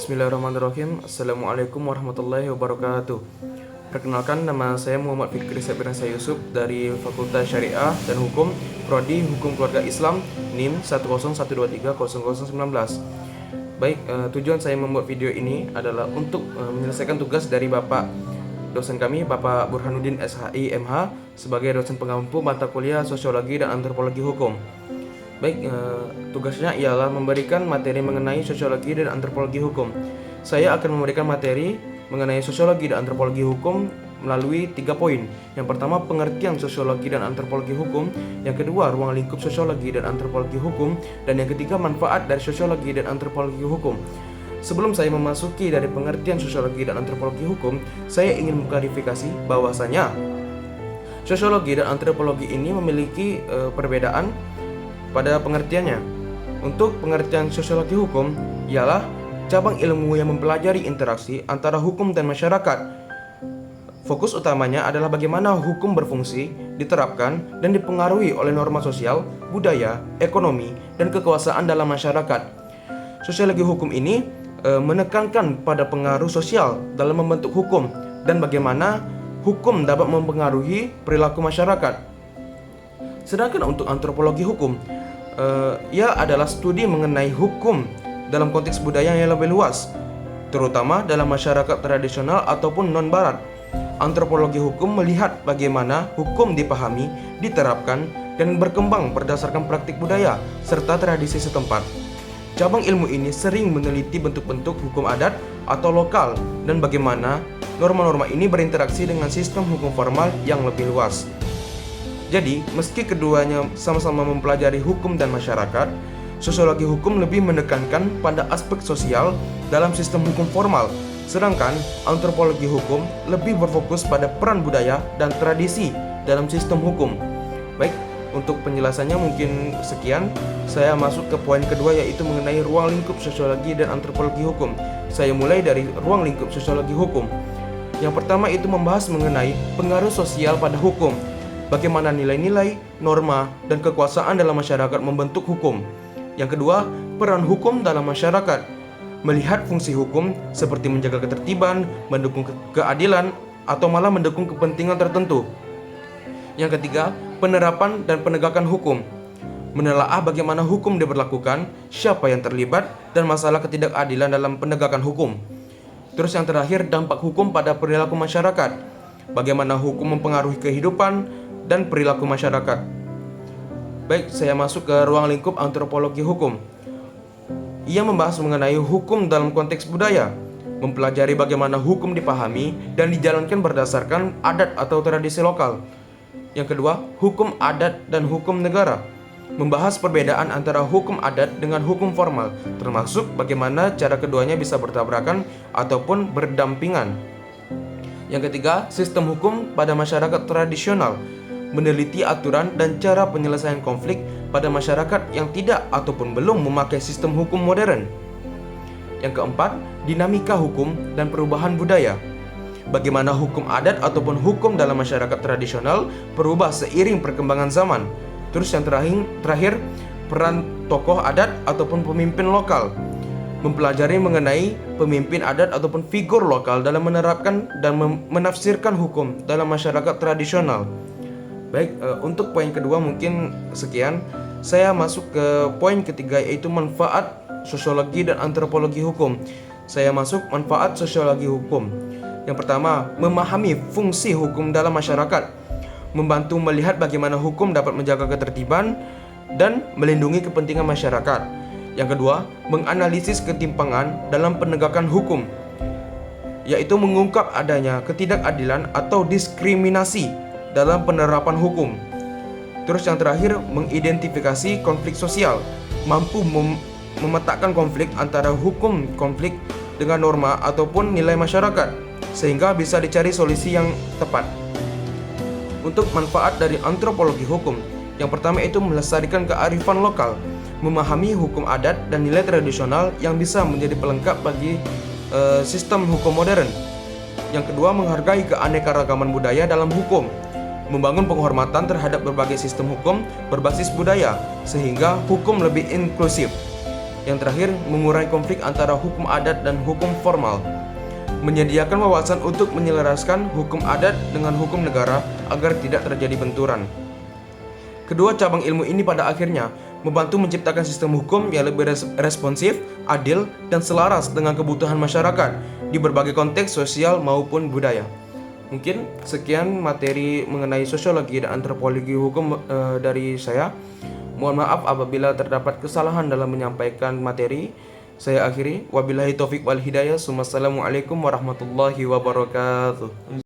Bismillahirrahmanirrahim. Assalamualaikum warahmatullahi wabarakatuh. Perkenalkan, nama saya Muhammad Fikri Sapiransa Yusuf dari Fakultas Syariah dan Hukum, Prodi Hukum Keluarga Islam, NIM 101230019. Baik, tujuan saya membuat video ini adalah untuk menyelesaikan tugas dari Bapak dosen kami, Bapak Burhanuddin SHI MH, sebagai dosen pengampu mata kuliah Sosiologi dan Antropologi Hukum. Baik, tugasnya ialah memberikan materi mengenai sosiologi dan antropologi hukum. Saya akan memberikan materi mengenai sosiologi dan antropologi hukum melalui 3 poin. Yang pertama, pengertian sosiologi dan antropologi hukum. Yang kedua, ruang lingkup sosiologi dan antropologi hukum. Dan yang ketiga, manfaat dari sosiologi dan antropologi hukum. Sebelum saya memasuki dari pengertian sosiologi dan antropologi hukum, saya ingin mengklarifikasi bahwasanya sosiologi dan antropologi ini memiliki perbedaan pada pengertiannya. Untuk pengertian sosiologi hukum ialah cabang ilmu yang mempelajari interaksi antara hukum dan masyarakat. Fokus utamanya adalah bagaimana hukum berfungsi, diterapkan, dan dipengaruhi oleh norma sosial, budaya, ekonomi, dan kekuasaan dalam masyarakat. Sosiologi hukum ini menekankan pada pengaruh sosial dalam membentuk hukum dan bagaimana hukum dapat mempengaruhi perilaku masyarakat. Sedangkan untuk antropologi hukum, ia adalah studi mengenai hukum dalam konteks budaya yang lebih luas, terutama dalam masyarakat tradisional ataupun non-barat. Antropologi hukum melihat bagaimana hukum dipahami, diterapkan, dan berkembang berdasarkan praktik budaya serta tradisi setempat. Cabang ilmu ini sering meneliti bentuk-bentuk hukum adat atau lokal dan bagaimana norma-norma ini berinteraksi dengan sistem hukum formal yang lebih luas. Jadi, meski keduanya sama-sama mempelajari hukum dan masyarakat, sosiologi hukum lebih menekankan pada aspek sosial dalam sistem hukum formal, sedangkan antropologi hukum lebih berfokus pada peran budaya dan tradisi dalam sistem hukum. Baik, untuk penjelasannya mungkin sekian. Saya masuk ke poin kedua, yaitu mengenai ruang lingkup sosiologi dan antropologi hukum. Saya mulai dari ruang lingkup sosiologi hukum. Yang pertama itu membahas mengenai pengaruh sosial pada hukum. Bagaimana nilai-nilai, norma, dan kekuasaan dalam masyarakat membentuk hukum. Yang kedua, peran hukum dalam masyarakat. Melihat fungsi hukum seperti menjaga ketertiban, mendukung keadilan, atau malah mendukung kepentingan tertentu. Yang ketiga, penerapan dan penegakan hukum. Menelaah bagaimana hukum diberlakukan, siapa yang terlibat, dan masalah ketidakadilan dalam penegakan hukum. Terus yang terakhir, dampak hukum pada perilaku masyarakat. Bagaimana hukum mempengaruhi kehidupan dan perilaku masyarakat. Baik, saya masuk ke ruang lingkup antropologi hukum. Ia membahas mengenai hukum dalam konteks budaya, mempelajari bagaimana hukum dipahami dan dijalankan berdasarkan adat atau tradisi lokal. Yang kedua, hukum adat dan hukum negara, membahas perbedaan antara hukum adat dengan hukum formal, termasuk bagaimana cara keduanya bisa bertabrakan ataupun berdampingan. Yang ketiga, sistem hukum pada masyarakat tradisional, meneliti aturan dan cara penyelesaian konflik pada masyarakat yang tidak ataupun belum memakai sistem hukum modern. Yang keempat, dinamika hukum dan perubahan budaya. Bagaimana hukum adat ataupun hukum dalam masyarakat tradisional berubah seiring perkembangan zaman. Terus yang terakhir, peran tokoh adat ataupun pemimpin lokal. Mempelajari mengenai pemimpin adat ataupun figur lokal dalam menerapkan dan menafsirkan hukum dalam masyarakat tradisional. Baik, untuk poin kedua mungkin sekian. Saya masuk ke poin ketiga, yaitu manfaat sosiologi dan antropologi hukum. Saya masuk manfaat sosiologi hukum. Yang pertama, memahami fungsi hukum dalam masyarakat, membantu melihat bagaimana hukum dapat menjaga ketertiban dan melindungi kepentingan masyarakat. Yang kedua, menganalisis ketimpangan dalam penegakan hukum, yaitu mengungkap adanya ketidakadilan atau diskriminasi dalam penerapan hukum. Terus yang terakhir, mengidentifikasi konflik sosial, mampu memetakan konflik antara hukum konflik dengan norma ataupun nilai masyarakat, sehingga bisa dicari solusi yang tepat. Untuk manfaat dari antropologi hukum, yang pertama itu melestarikan kearifan lokal, memahami hukum adat dan nilai tradisional yang bisa menjadi pelengkap bagi sistem hukum modern. Yang kedua, menghargai keanekaragaman budaya dalam hukum, membangun penghormatan terhadap berbagai sistem hukum berbasis budaya sehingga hukum lebih inklusif. Yang terakhir, mengurangi konflik antara hukum adat dan hukum formal. Menyediakan wawasan untuk menyelaraskan hukum adat dengan hukum negara agar tidak terjadi benturan. Kedua cabang ilmu ini pada akhirnya membantu menciptakan sistem hukum yang lebih responsif, adil, dan selaras dengan kebutuhan masyarakat di berbagai konteks sosial maupun budaya. Mungkin sekian materi mengenai sosiologi dan antropologi hukum dari saya. Mohon maaf apabila terdapat kesalahan dalam menyampaikan materi. Saya akhiri. Wabillahi taufik wal hidayah. Wassalamualaikum warahmatullahi wabarakatuh.